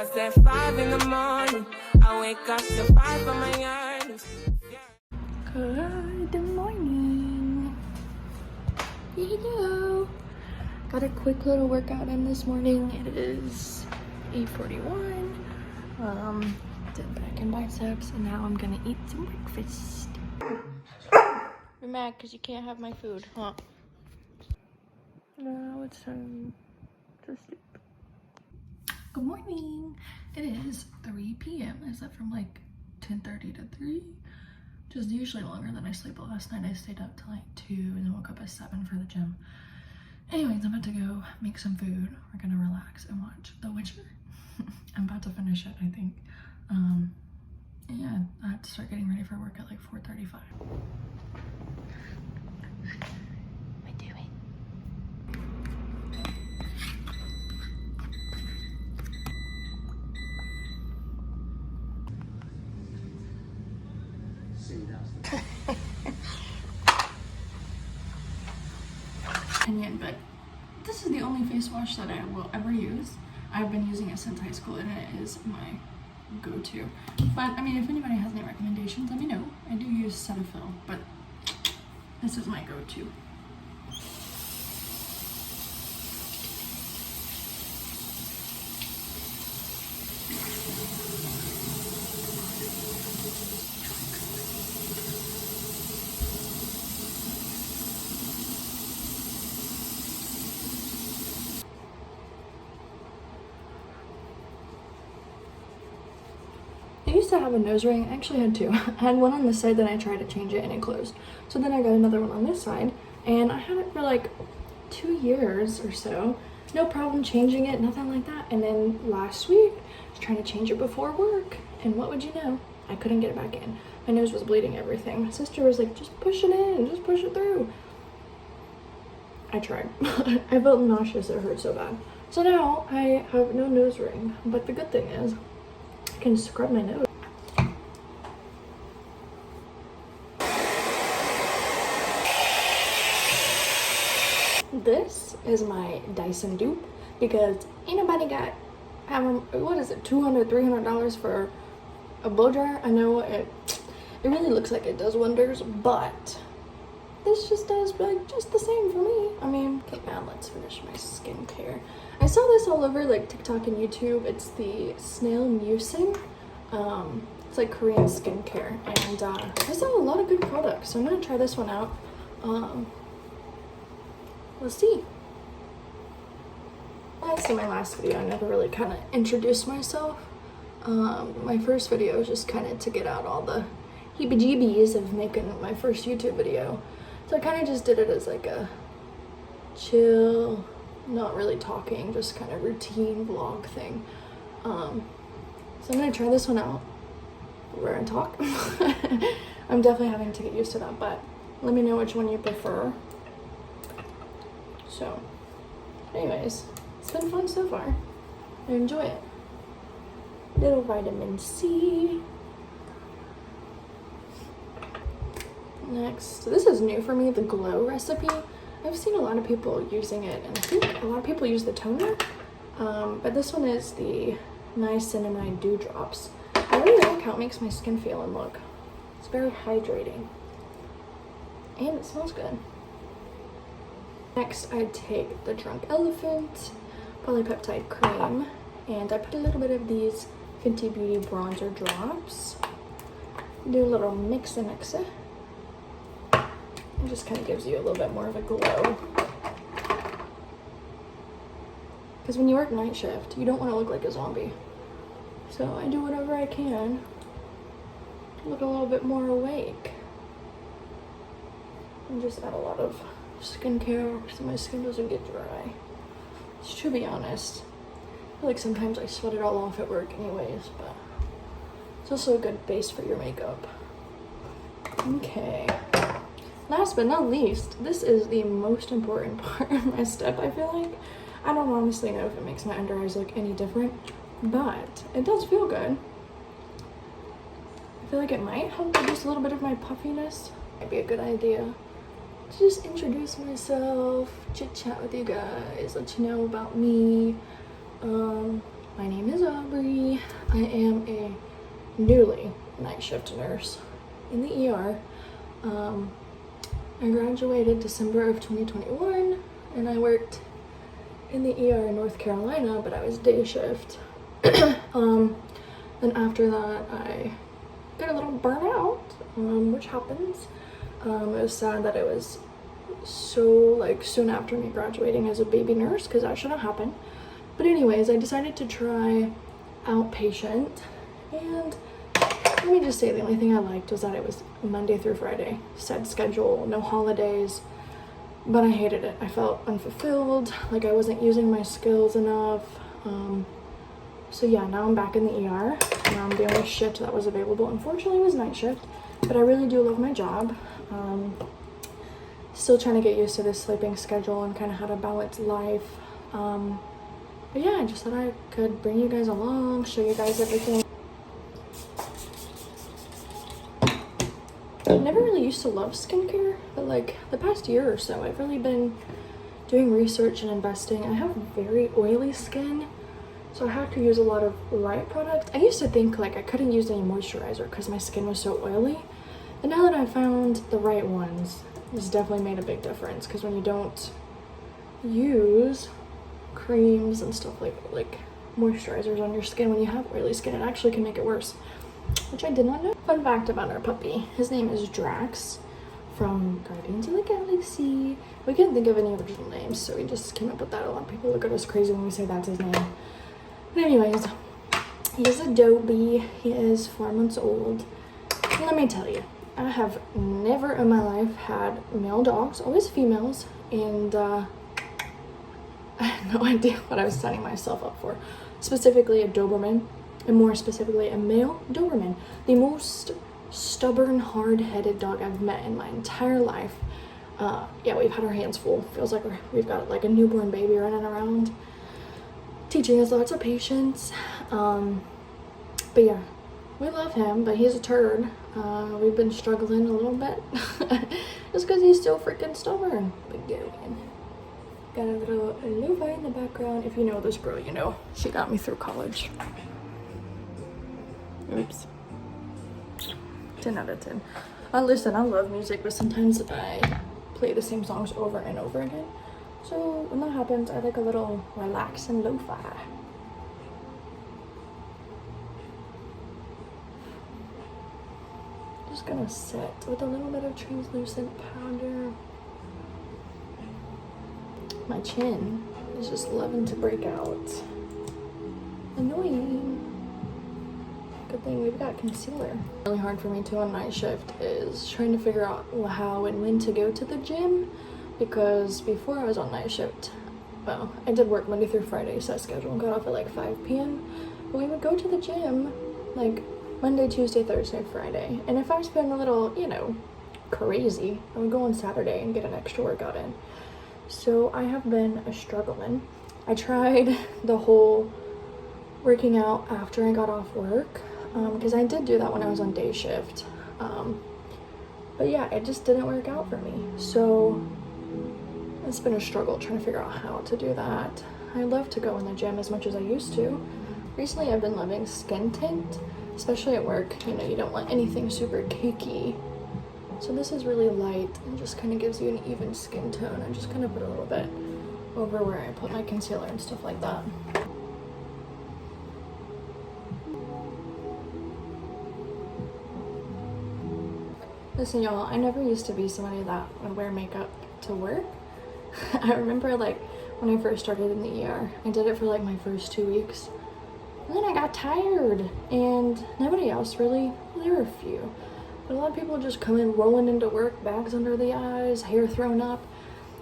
I said 5 in the morning. I wake up to 5 of my earnings. Good morning. Hello. Got a quick little workout in this morning. It is 8:41. Did back and biceps, and now I'm gonna eat some breakfast. You're mad because you can't have my food, huh? Now it's time to sleep. Good morning. It is 3 p.m. Is that from like 10:30 to 3? Just usually longer than I sleep. Last night I stayed up till like 2 and then woke up at 7 for the gym. Anyways, I'm about to go make some food. We're gonna relax and watch The Witcher. I'm about to finish it, I think. Yeah, I have to start getting ready for work at like 4:35. What do it? Opinion, but this is the only face wash that I will ever use. I've been using it since high school and it is my go-to. But I mean, if anybody has any recommendations, let me know. I do use Cetaphil, but this is my go-to. I used to have a nose ring. I actually had two. I had one on this side, then I tried to change it and it closed. So then I got another one on this side, and I had it for like 2 years or so. No problem changing it, nothing like that. And then last week, I was trying to change it before work, and what would you know? I couldn't get it back in. My nose was bleeding everything. My sister was like, just push it in, just push it through. I tried. I felt nauseous, it hurt so bad. So now I have no nose ring, but the good thing is, I can scrub my nose. This is my Dyson dupe because ain't nobody got, what is it, $200, $300 for a blow dryer? I know it really looks like it does wonders, but this just does like just the same for me. I mean, okay, now let's finish my skincare. I saw this all over like TikTok and YouTube. It's the Snail Mucin. It's like Korean skincare, and I saw a lot of good products, so I'm gonna try this one out. Let's see. As in my last video, I never really kind of introduced myself. My first video was just kind of to get out all the heebie-jeebies of making my first YouTube video. So I kind of just did it as like a chill, not really talking, just kind of routine vlog thing. So I'm gonna try this one out. We're gonna talk. I'm definitely having to get used to that, but let me know which one you prefer. So, anyways, it's been fun so far. I enjoy it. Little vitamin C. Next, so this is new for me, the Glow recipe. I've seen a lot of people using it, and I think a lot of people use the toner. But this one is the Niacinmide Dewdrops. I really like how it makes my skin feel and look. It's very hydrating. And it smells good. Next, I take the Drunk Elephant Polypetide Cream, and I put a little bit of these Fenty Beauty Bronzer Drops. Do a little mix-a-mix. It just kind of gives you a little bit more of a glow. Because when you work night shift, you don't want to look like a zombie. So I do whatever I can to look a little bit more awake. And just add a lot of skincare so my skin doesn't get dry. To be honest, I feel like sometimes I sweat it all off at work anyways, but it's also a good base for your makeup. Okay. Last but not least, this is the most important part of my step, I feel like. I don't honestly know if it makes my under eyes look any different, but it does feel good. I feel like it might help reduce a little bit of my puffiness. Might be a good idea to just introduce myself, chit chat with you guys, let you know about me. My name is Aubrey. I am a newly night shift nurse in the ER. I graduated December of 2021 and I worked in the ER in North Carolina, but I was day shift. Then after that I got a little burnout, which happens. It was sad that it was so like soon after me graduating as a baby nurse, because that shouldn't happen. But anyways, I decided to try outpatient, and let me just say the only thing I liked was that it was Monday through Friday, set schedule, no holidays, but I hated it. I felt unfulfilled, like I wasn't using my skills enough. So yeah, now I'm back in the ER, and the only shift that was available, unfortunately, was night shift, but I really do love my job. Still trying to get used to this sleeping schedule and kind of how to balance life. But yeah, I just thought I could bring you guys along, show you guys everything. I never really used to love skincare, but like the past year or so, I've really been doing research and investing. I have very oily skin, so I have to use a lot of light products. I used to think like I couldn't use any moisturizer because my skin was so oily. And now that I found the right ones, it's definitely made a big difference, because when you don't use creams and stuff like moisturizers on your skin when you have oily skin, it actually can make it worse, which I did not know. Fun fact about our puppy, his name is Drax from Guardians of the Galaxy. We couldn't think of any original names, so we just came up with that. A lot of people look at us crazy when we say that's his name. But anyways, he is Adobe. He is 4 months old. And let me tell you, I have never in my life had male dogs, always females, and I had no idea what I was setting myself up for. Specifically a Doberman, and more specifically a male Doberman. The most stubborn, hard-headed dog I've met in my entire life. Yeah, we've had our hands full. Feels like we've got like a newborn baby running around, teaching us lots of patience. But yeah, we love him, but he's a turd. We've been struggling a little bit just because he's so freaking stubborn. But going. Got a little lo-fi in the background. If you know this girl, you know she got me through college. Oops. 10 out of 10. Listen, I love music, but sometimes I play the same songs over and over again. So when that happens, I like a little relaxing lo-fi. Just gonna set with a little bit of translucent powder. My chin is just loving to break out. Annoying. Good thing we've got concealer. Really hard for me too on night shift is trying to figure out how and when to go to the gym, because before I was on night shift, well, I did work Monday through Friday set schedule and got off at like 5 p.m. But we would go to the gym like Monday, Tuesday, Thursday, Friday. And if I was feeling a little, you know, crazy, I would go on Saturday and get an extra workout in. So I have been struggling. I tried the whole working out after I got off work, because I did do that when I was on day shift. But yeah, it just didn't work out for me. So it's been a struggle trying to figure out how to do that. I love to go in the gym as much as I used to. Recently I've been loving skin tint, especially at work. You know, you don't want anything super cakey. So this is really light and just kind of gives you an even skin tone. I just kind of put a little bit over where I put my concealer and stuff like that. Listen, y'all, I never used to be somebody that would wear makeup to work. I remember like when I first started in the ER, I did it for like my first 2 weeks. And then I got tired, and nobody else really, well, there were a few. But a lot of people just come in rolling into work, bags under the eyes, hair thrown up.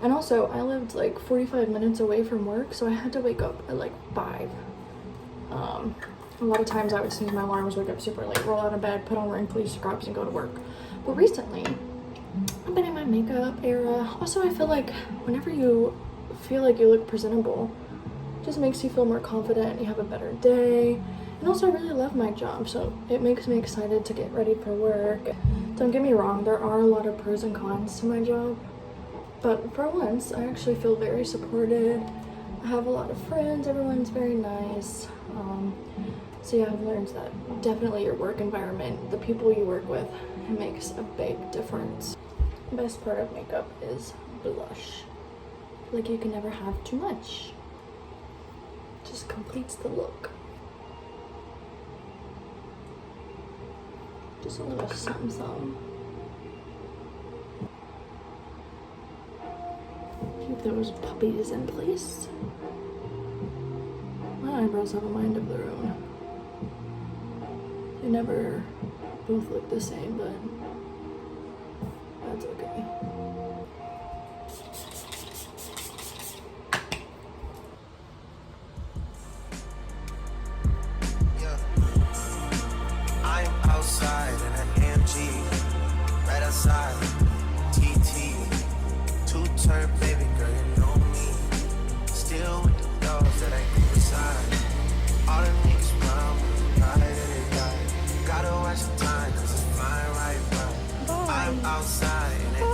And also, I lived like 45 minutes away from work, so I had to wake up at like 5. A lot of times I would snooze my alarms, wake up super late, roll out of bed, put on wrinkly scrubs, and go to work. But recently, I've been in my makeup era. Also, I feel like whenever you feel like you look presentable, it just makes you feel more confident, you have a better day. And also, I really love my job, so it makes me excited to get ready for work. Don't get me wrong, there are a lot of pros and cons to my job, but for once, I actually feel very supported. I have a lot of friends, everyone's very nice. So yeah, I've learned that definitely your work environment, the people you work with, it makes a big difference. The best part of makeup is blush. Like you can never have too much. Just completes the look. Just a little something something. Keep those puppies in place. My eyebrows have a mind of their own. They never both look the same, but that's okay. Yeah. I'm outside in an AMG, right outside. TT, two-turn baby girl, you know me. Still with the dogs that I keep aside. All the niggas round me, right in the guy. Gotta watch the time, cause it's flying right by. I'm outside in an